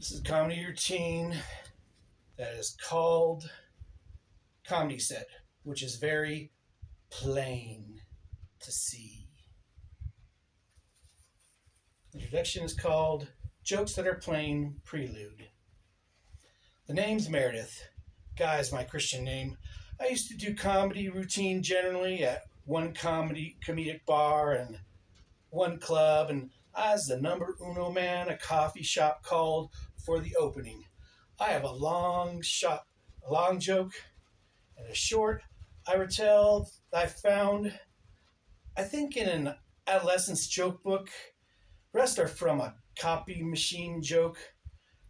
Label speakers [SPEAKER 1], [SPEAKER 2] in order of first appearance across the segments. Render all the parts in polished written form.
[SPEAKER 1] This is a comedy routine that is called Comedy Set, which is very plain to see. The introduction is called Jokes That Are Plain Prelude. The name's Meredith. Guy is my Christian name. I used to do comedy routine generally at one comedic bar and one club, and I was the number uno man a coffee shop called for the opening. I have a long joke, and a short I retell I found, I think, in an adolescence joke book. Rest are from a copy machine joke.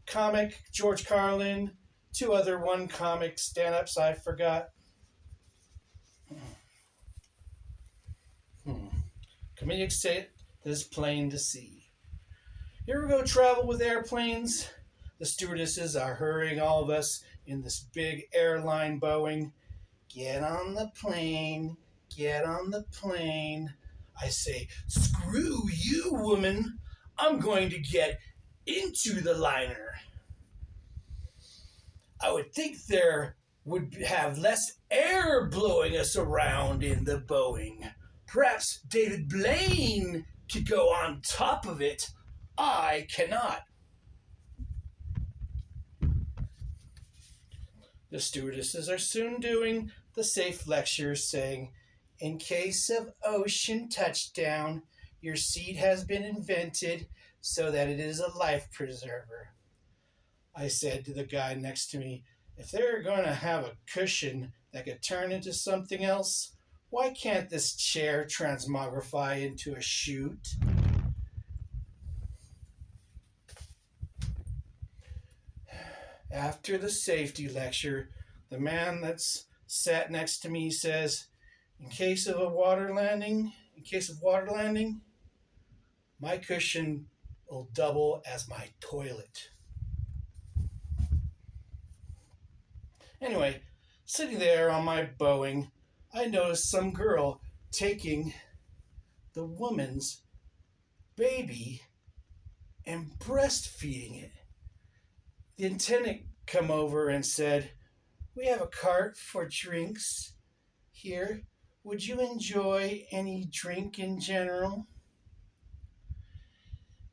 [SPEAKER 1] Comic, George Carlin, two other one comic stand-ups I forgot. Comedic set that is plain to see. Here we go travel with airplanes. The stewardesses are hurrying all of us in this big airline Boeing. Get on the plane, get on the plane. I say, screw you, woman. I'm going to get into the liner. I would think there would have less air blowing us around in the Boeing. Perhaps David Blaine could go on top of it. I cannot. The stewardesses are soon doing the safe lecture, saying, in case of ocean touchdown, your seat has been invented so that it is a life preserver. I said to the guy next to me, if they're going to have a cushion that could turn into something else, why can't this chair transmogrify into a chute? After the safety lecture, the man that's sat next to me says, in case of water landing, my cushion will double as my toilet. Anyway, sitting there on my Boeing, I noticed some girl taking the woman's baby and breastfeeding it. The attendant come over and said, we have a cart for drinks here. Would you enjoy any drink in general?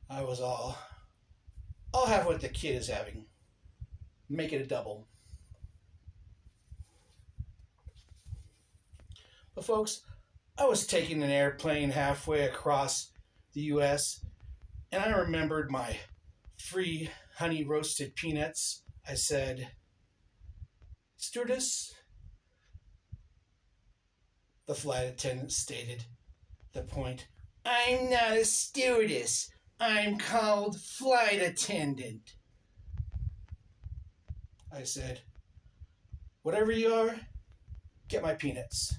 [SPEAKER 1] I was I'll have what the kid is having. Make it a double. But folks, I was taking an airplane halfway across the U.S., and I remembered my free honey roasted peanuts. I said, stewardess, the flight attendant stated the point. I'm not a stewardess. I'm called flight attendant. I said, whatever you are, get my peanuts.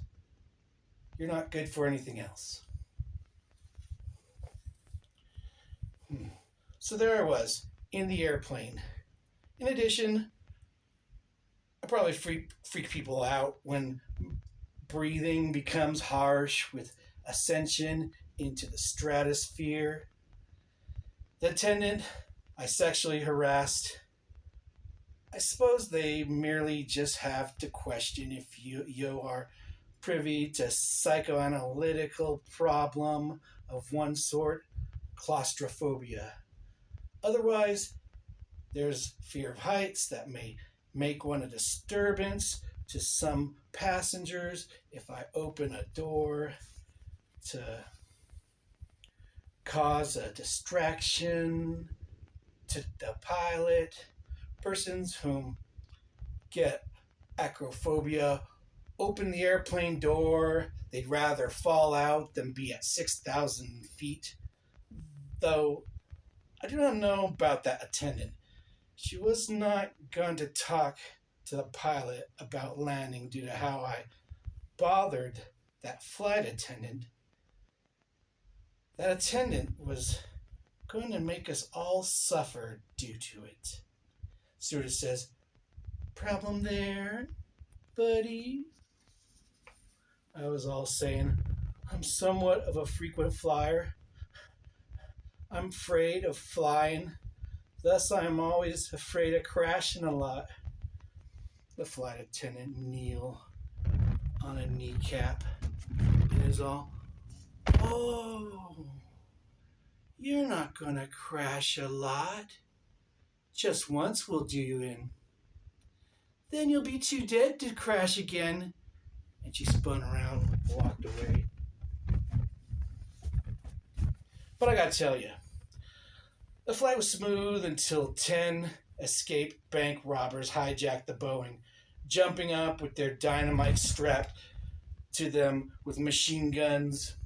[SPEAKER 1] You're not good for anything else. So there I was, in the airplane. In addition, I probably freak people out when breathing becomes harsh with ascension into the stratosphere. The attendant I sexually harassed. I suppose they merely just have to question if you are privy to psychoanalytical problem of one sort, claustrophobia. Otherwise, there's fear of heights that may make one a disturbance to some passengers if I open a door to cause a distraction to the pilot. Persons whom get acrophobia open the airplane door. They'd rather fall out than be at 6,000 feet. Though I do not know about that attendant. She was not going to talk to the pilot about landing due to how I bothered that flight attendant. That attendant was going to make us all suffer due to it. Stewardess says, problem there, buddy? I was all saying, I'm somewhat of a frequent flyer. I'm afraid of flying Thus I am always afraid of crashing a lot. The flight attendant kneel on a kneecap and is all, "Oh, you're not gonna crash a lot. Just once will do you in. Then you'll be too dead to crash again." And she spun around and walked away. But I gotta tell you, the flight was smooth until 10 escaped bank robbers hijacked the Boeing, jumping up with their dynamite strapped to them with machine guns,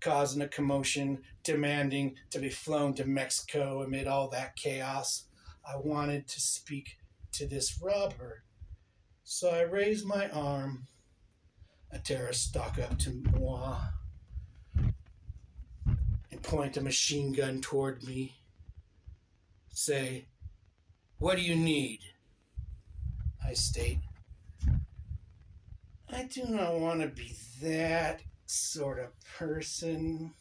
[SPEAKER 1] causing a commotion, demanding to be flown to Mexico amid all that chaos. I wanted to speak to this robber, so I raised my arm. A terrorist stalked up to moi and point a machine gun toward me. Say, "What do you need?" I state, "I do not want to be that sort of person,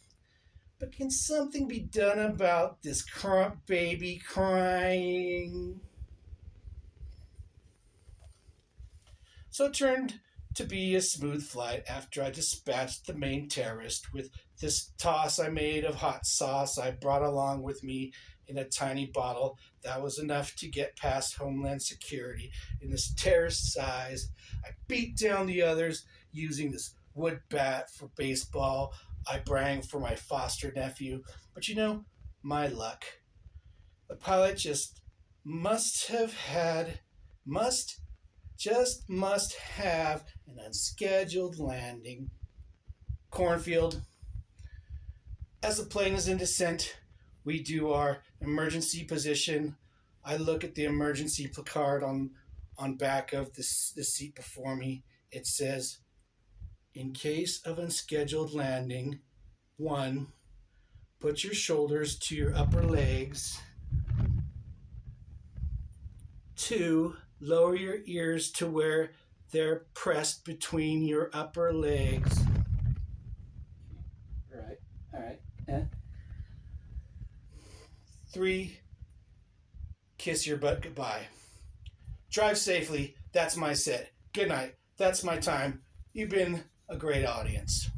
[SPEAKER 1] but can something be done about this current baby crying?" So it turned to be a smooth flight after I dispatched the main terrorist with this toss I made of hot sauce I brought along with me in a tiny bottle that was enough to get past Homeland Security in this terrorist size. I beat down the others using this wood bat for baseball I brang for my foster nephew. But my luck. The pilot must must have an unscheduled landing. Cornfield. As the plane is in descent, we do our emergency position. I look at the emergency placard on back of the seat before me. It says, "In case of unscheduled landing, 1. Put your shoulders to your upper legs. 2. Lower your ears to where they're pressed between your upper legs." All right. 3. Kiss your butt goodbye. Drive safely. That's my set. Good night. That's my time. You've been a great audience.